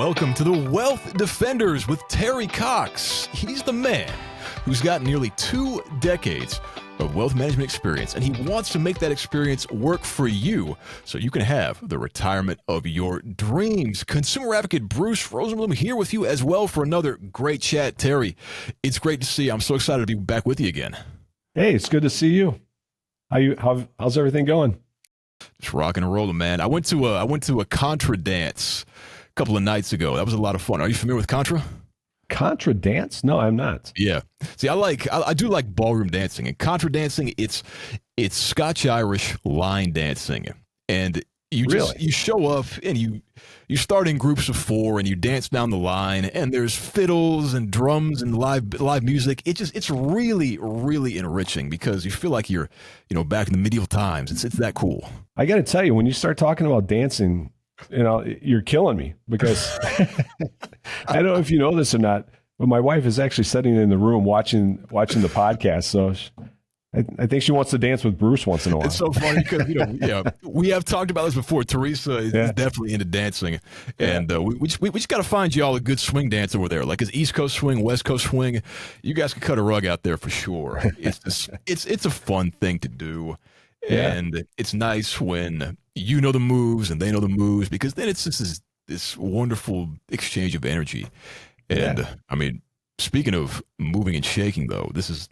Welcome to the Wealth Defenders with Terry Cox. He's the man who's got nearly 2 decades of wealth management experience, and he wants to make that experience work for you so you can have the retirement of your dreams. Consumer advocate Bruce Rosenblum here with you as well for another great chat. Terry, it's great to see you. I'm so excited to be back with you again. Hey, it's good to see you. How's everything going? Just rocking and rolling, man. I went to a Contra dance a couple of nights ago. That was a lot of fun. Are you familiar with Contra? Contra dance? No, I'm not. Yeah. See, I do like ballroom dancing, and Contra dancing, it's Scotch-Irish line dancing. And you show up and you start in groups of 4 and you dance down the line, and there's fiddles and drums and live music. It's really, really enriching because you feel like you're, back in the medieval times. It's that cool. I got to tell you, when you start talking about dancing, you're killing me because I don't know if you know this or not, but my wife is actually sitting in the room watching the podcast. So I think she wants to dance with Bruce once in a while. It's so funny because, we have talked about this before. Teresa is definitely into dancing. And we just got to find you all a good swing dance over there. Like his East Coast swing, West Coast swing. You guys can cut a rug out there for sure. It's a fun thing to do. Yeah. And it's nice when you know the moves and they know the moves, because then it's just this wonderful exchange of energy. And I mean, speaking of moving and shaking, though, this is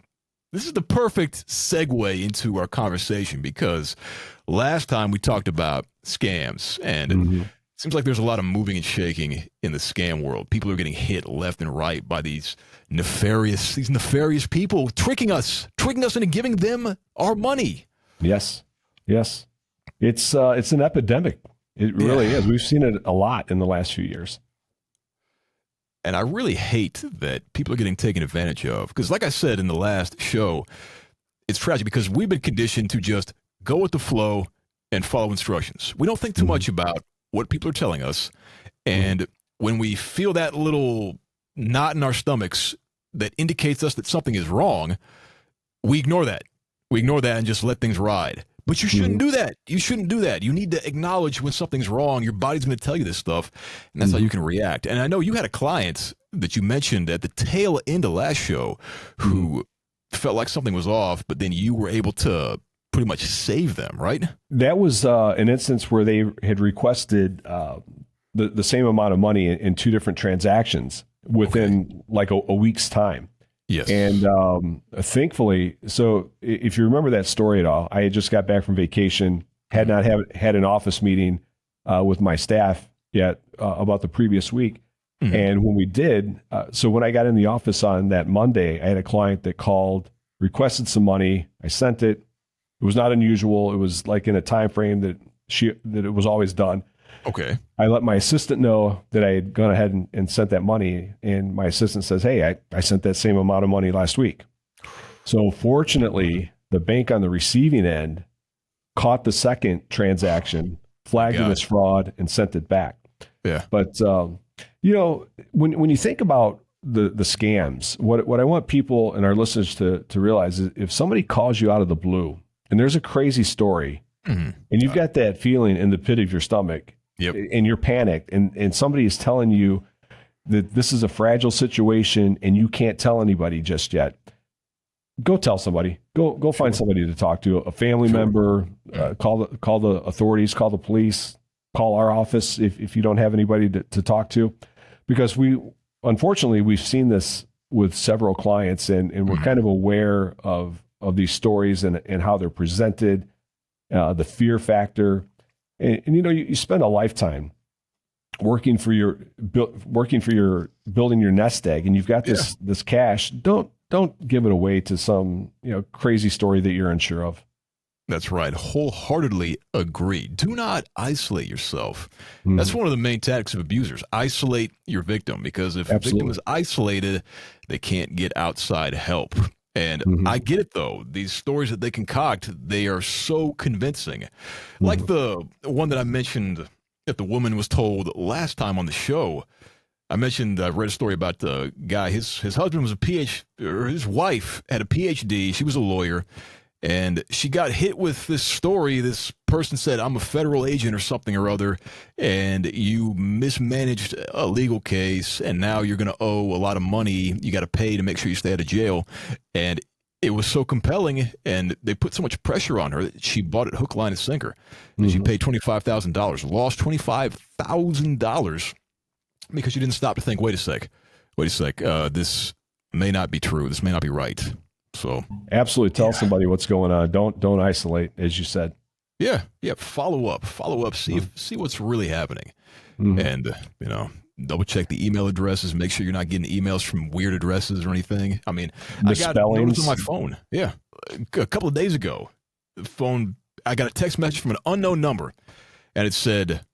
the perfect segue into our conversation, because last time we talked about scams, and it seems like there's a lot of moving and shaking in the scam world. People are getting hit left and right by these nefarious people tricking us into giving them our money. Yes. It's an epidemic. It really is. We've seen it a lot in the last few years. And I really hate that people are getting taken advantage of, because like I said in the last show, it's tragic because we've been conditioned to just go with the flow and follow instructions. We don't think too much about what people are telling us. And when we feel that little knot in our stomachs that indicates us that something is wrong, we ignore that. And just let things ride. But you shouldn't do that. You shouldn't do that. You need to acknowledge when something's wrong. Your body's going to tell you this stuff, and that's how you can react. And I know you had a client that you mentioned at the tail end of last show who felt like something was off, but then you were able to pretty much save them, right? That was an instance where they had requested the same amount of money in 2 different transactions within like a week's time. Yes. And thankfully, so if you remember that story at all, I had just got back from vacation, had not had an office meeting with my staff yet about the previous week. And when we did, so when I got in the office on that Monday, I had a client that called, requested some money. I sent it. It was not unusual. It was like in a time frame that it was always done. Okay. I let my assistant know that I had gone ahead and sent that money. And my assistant says, hey, I sent that same amount of money last week. So fortunately, the bank on the receiving end caught the second transaction, flagged it as fraud, and sent it back. Yeah. But, when you think about the scams, what I want people and our listeners to realize is if somebody calls you out of the blue and there's a crazy story and you've got that feeling in the pit of your stomach, and you're panicked, and somebody is telling you that this is a fragile situation and you can't tell anybody just yet, go tell somebody. Go find somebody to talk to, a family member, call the authorities, call the police, call our office if you don't have anybody to talk to. Because unfortunately, we've seen this with several clients, and we're kind of aware of these stories and how they're presented, the fear factor. And you spend a lifetime working for your building your nest egg, and you've got this cash. Don't give it away to some crazy story that you're unsure of. That's right. Wholeheartedly agree. Do not isolate yourself. That's one of the main tactics of abusers. Isolate your victim, because if a victim is isolated, they can't get outside help. And I get it, though. These stories that they concoct, they are so convincing. Like the one that I mentioned that the woman was told last time on the show. I read a story about the guy, his husband was his wife had a PhD. She was a lawyer. And she got hit with this story. This person said, I'm a federal agent or something or other, and you mismanaged a legal case, and now you're going to owe a lot of money. You got to pay to make sure you stay out of jail. And it was so compelling, and they put so much pressure on her that she bought it hook, line, and sinker. And she paid $25,000, lost $25,000 because she didn't stop to think, wait a sec, this may not be true. This may not be right. So absolutely tell somebody what's going on. Don't isolate, as you said. Yeah. Follow up, see what's really happening. And, double check the email addresses, make sure you're not getting emails from weird addresses or anything. I mean, I got notice on my phone. Yeah. A couple of days ago, I got a text message from an unknown number, and it said,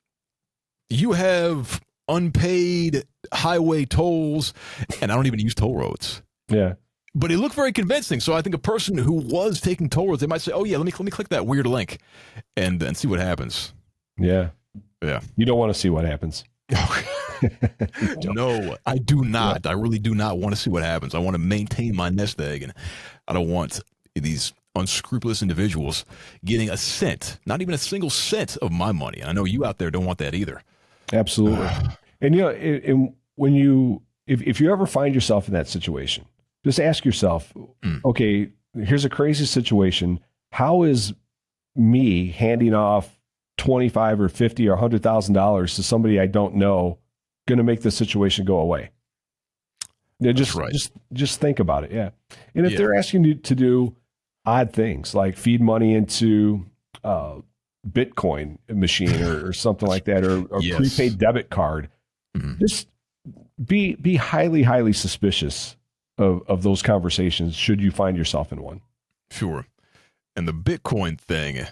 you have unpaid highway tolls, and I don't even use toll roads. Yeah. But it looked very convincing. So I think a person who was taking toll roads, they might say, oh, yeah, let me click that weird link and see what happens. Yeah. Yeah. You don't want to see what happens. No, I do not. Yeah. I really do not want to see what happens. I want to maintain my nest egg, and I don't want these unscrupulous individuals getting a cent, not even a single cent of my money. And I know you out there don't want that either. Absolutely. And when if you ever find yourself in that situation, just ask yourself, okay, here's a crazy situation. How is me handing off $25 or $50 or $100,000 to somebody I don't know going to make the situation go away? Just think about it. Yeah. And if they're asking you to do odd things like feed money into Bitcoin machine or something like that, or prepaid debit card, just be highly, highly suspicious of those conversations should you find yourself in one. Sure. And the Bitcoin thing,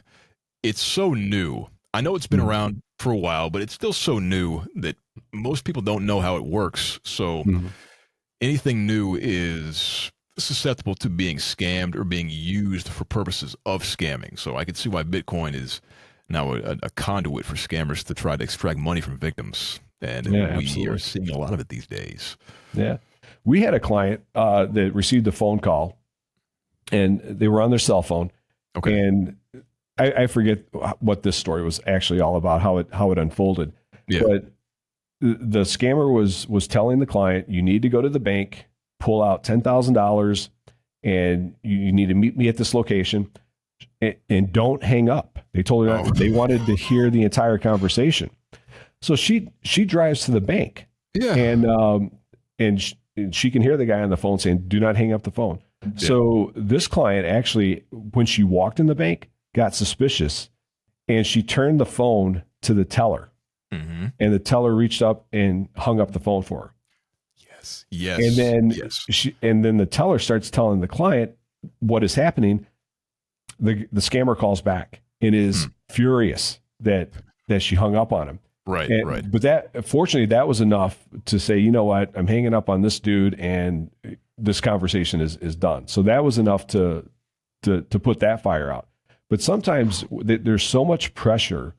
it's so new. I know it's been around for a while, but it's still so new that most people don't know how it works. So anything new is susceptible to being scammed or being used for purposes of scamming. So I can see why Bitcoin is now a conduit for scammers to try to extract money from victims. And we are seeing a lot of it these days. Yeah. We had a client that received a phone call, and they were on their cell phone. Okay. And I forget what this story was actually all about, how it unfolded. Yeah. But the scammer was telling the client, you need to go to the bank, pull out $10,000, and you need to meet me at this location, and don't hang up. They told her they wanted to hear the entire conversation. So she drives to the bank. Yeah. And she can hear the guy on the phone saying, do not hang up the phone. Yeah. So this client actually, when she walked in the bank, got suspicious, and she turned the phone to the teller. And the teller reached up and hung up the phone for her. Yes. And then the teller starts telling the client what is happening. The scammer calls back and is furious that she hung up on him. Right. But fortunately, that was enough to say, you know what, I'm hanging up on this dude, and this conversation is done. So that was enough to put that fire out. But sometimes there's so much pressure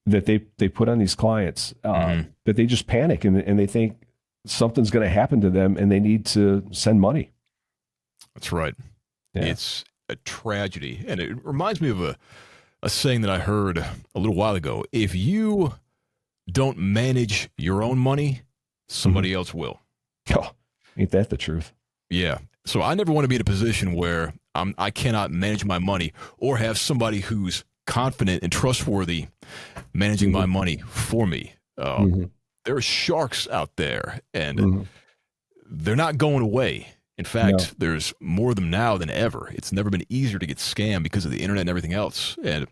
that they put on these clients that they just panic and they think something's going to happen to them, and they need to send money. That's right. Yeah. It's a tragedy. And it reminds me of a saying that I heard a little while ago. If you don't manage your own money, somebody else will. Oh, ain't that the truth? Yeah. So I never want to be in a position where I cannot manage my money, or have somebody who's confident and trustworthy managing my money for me. There are sharks out there, and they're not going away. In fact, there's more of them now than ever. It's never been easier to get scammed because of the internet and everything else. And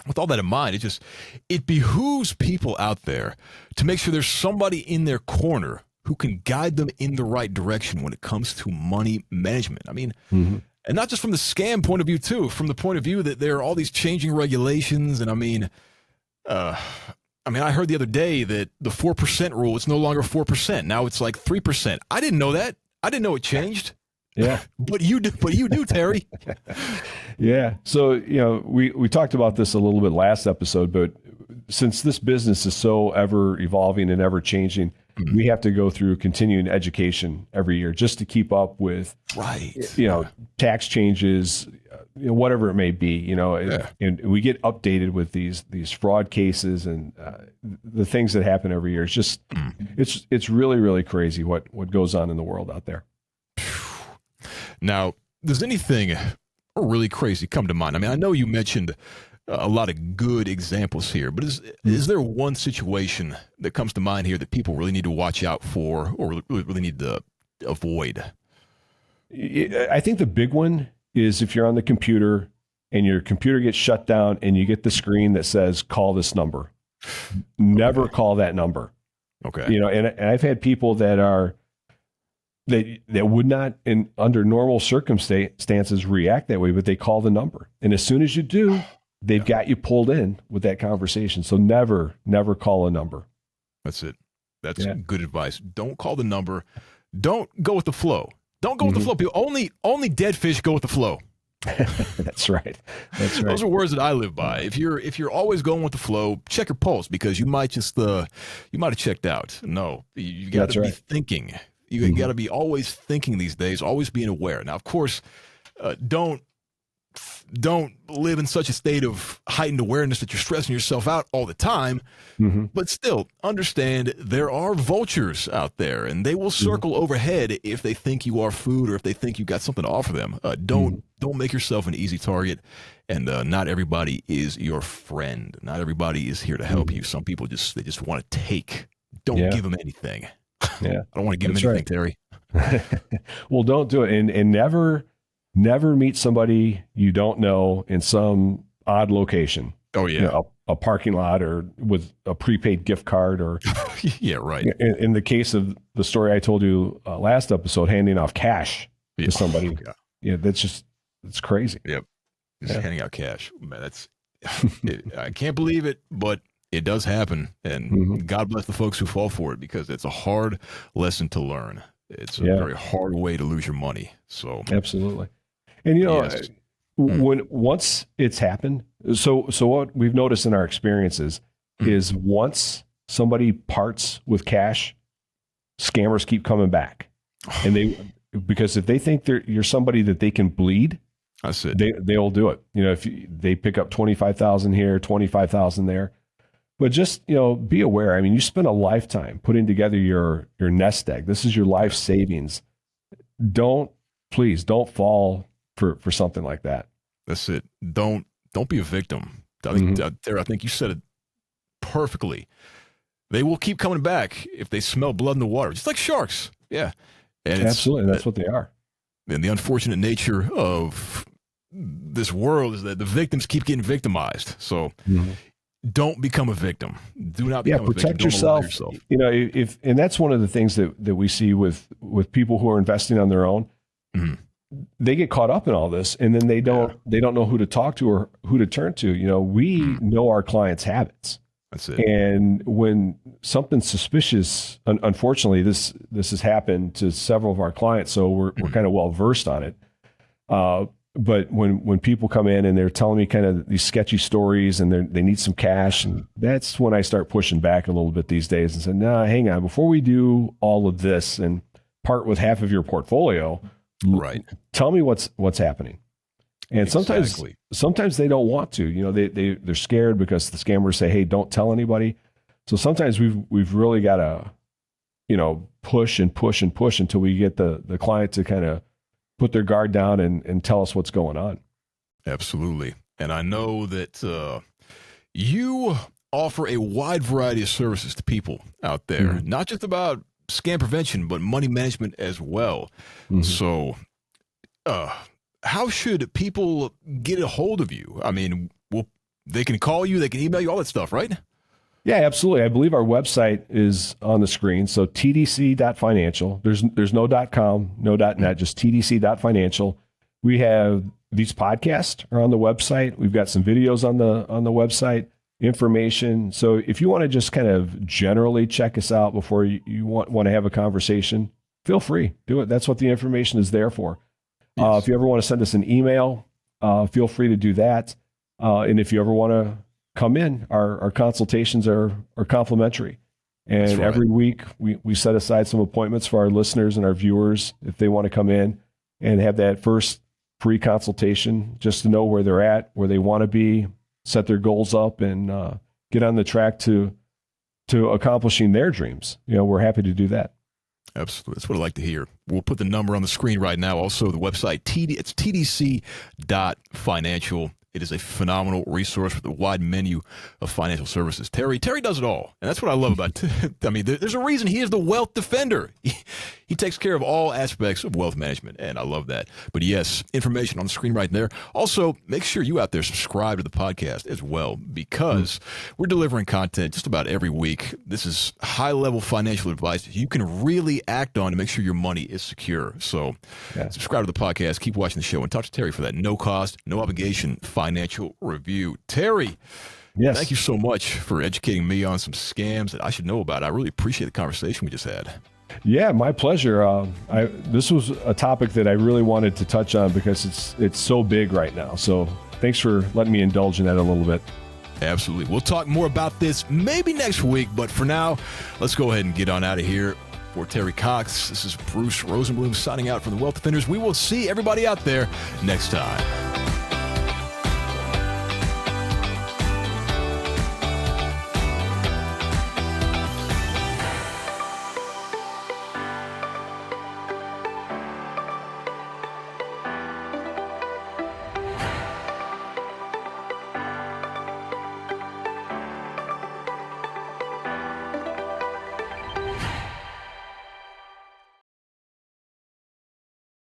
with all that in mind, it behooves people out there to make sure there's somebody in their corner who can guide them in the right direction when it comes to money management. I mean, and not just from the scam point of view, too, from the point of view that there are all these changing regulations. And I heard the other day that the 4% rule, it's no longer 4%. Now it's like 3%. I didn't know that. I didn't know it changed. Yeah. But you do, Terry. Yeah. So, we talked about this a little bit last episode, but since this business is so ever evolving and ever changing, we have to go through continuing education every year just to keep up with, tax changes, whatever it may be, Yeah. and we get updated with these fraud cases and the things that happen every year. It's just, it's really, really crazy what goes on in the world out there. Now, does anything really crazy come to mind? I mean, I know you mentioned a lot of good examples here, but is there one situation that comes to mind here that people really need to watch out for or really need to avoid? I think the big one is if you're on the computer and your computer gets shut down and you get the screen that says, call this number. Never call that number. Okay. And I've had people that would not, under normal circumstances, react that way, but they call the number. And as soon as you do, they've got you pulled in with that conversation. So never call a number. That's it. That's good advice. Don't call the number. Don't go with the flow. Don't go with the flow. People, only dead fish go with the flow. That's right. That's right. Those are words that I live by. If you're always going with the flow, check your pulse, because you might have checked out. No, you got to be thinking. You got to be always thinking these days, always being aware. Now, of course, don't live in such a state of heightened awareness that you're stressing yourself out all the time. But still, understand there are vultures out there, and they will circle overhead if they think you are food or if they think you got something to offer them. Don't make yourself an easy target. And not everybody is your friend. Not everybody is here to help you. Some people just want to take. Don't give them anything. Yeah, I don't want to give them anything, Terry. Well, don't do it, and never meet somebody you don't know in some odd location. Oh yeah, a parking lot or with a prepaid gift card or yeah, right. In the case of the story I told you last episode, handing off cash to somebody. It's crazy. Yep, just handing out cash, man. I can't believe it, but it does happen, and God bless the folks who fall for it, because it's a hard lesson to learn. It's a very hard way to lose your money. So absolutely. And when once it's happened, so what we've noticed in our experiences is once somebody parts with cash, scammers keep coming back, and because if they think you're somebody that they can bleed, that's it. They'll do it. If they pick up 25,000 here, 25,000 there. But just, be aware. I mean, you spend a lifetime putting together your nest egg. This is your life savings. Please don't fall for something like that. That's it. Don't be a victim. I think you said it perfectly. They will keep coming back if they smell blood in the water, just like sharks. Yeah. And absolutely. That's what they are. And the unfortunate nature of this world is that the victims keep getting victimized. So don't become a victim. Do not become a victim. Protect yourself. And that's one of the things that we see with people who are investing on their own. They get caught up in all this, and then they don't know who to talk to or who to turn to. We know our clients' habits. That's it. And when something suspicious, unfortunately, this has happened to several of our clients, so we're kind of well versed on it. But when people come in and they're telling me kind of these sketchy stories and they need some cash, and that's when I start pushing back a little bit these days and say, "No, hang on, before we do all of this and part with half of your portfolio, right? Tell me what's happening." And sometimes they don't want to. They're scared because the scammers say, "Hey, don't tell anybody." So sometimes we've really got to, push and push and push until we get the client to kind of put their guard down and tell us what's going on. Absolutely. And I know that you offer a wide variety of services to people out there, not just about scam prevention, but money management as well. So how should people get a hold of you? I mean, they can call you, they can email you, all that stuff, right? Yeah, absolutely. I believe our website is on the screen. So tdc.financial. There's no .com, no .net, just tdc.financial. We have these podcasts are on the website. We've got some videos on the website, information. So if you want to just kind of generally check us out before you want to have a conversation, feel free. Do it. That's what the information is there for. Yes. If you ever want to send us an email, feel free to do that. And if you ever want to come in, our consultations are complimentary. And every week we set aside some appointments for our listeners and our viewers if they want to come in and have that first free consultation just to know where they're at, where they want to be, set their goals up, and get on the track to accomplishing their dreams. We're happy to do that. Absolutely. That's what I like to hear. We'll put the number on the screen right now. Also, the website, it's tdc.financial. It is a phenomenal resource with a wide menu of financial services. Terry does it all. And that's what I love about I mean, there's a reason he is the wealth defender. He takes care of all aspects of wealth management, and I love that. But yes, information on the screen right there. Also, make sure you out there subscribe to the podcast as well, because we're delivering content just about every week. This is high-level financial advice you can really act on to make sure your money is secure. So subscribe to the podcast, keep watching the show, and talk to Terry for that no-cost, no-obligation financial review. Terry, yes, thank you so much for educating me on some scams that I should know about. I really appreciate the conversation we just had. Yeah, my pleasure. This was a topic that I really wanted to touch on because it's so big right now. So thanks for letting me indulge in that a little bit. Absolutely. We'll talk more about this maybe next week, but for now, let's go ahead and get on out of here. For Terry Cox, this is Bruce Rosenblum signing out from the Wealth Defenders. We will see everybody out there next time.